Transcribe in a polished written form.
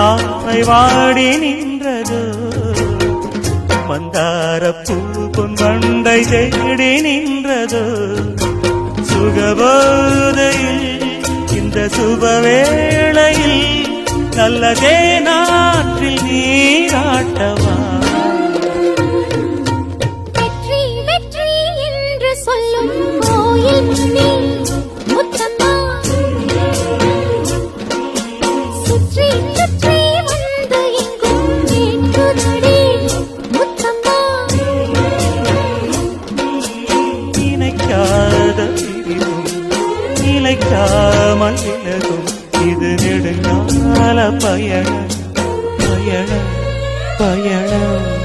ஆமை வாடி நின்றது மந்தார பூ பொன்வண்டை தேடி நின்றது சுகபோதையில் இந்த சுபவேளையில் நல்லதே நாற்றில் நீராட்டவா வெற்றி வெற்றி என்று சொல்லும் கோயில் நீ முத்தம்மா சுற்றி சுற்றி வந்து எங்கும் கேட்குதடி முத்தம்மா நினைக்காத நிலைக்காமல் விலகும் இது நெடுங்கால பயணம் பயணம் பயணம்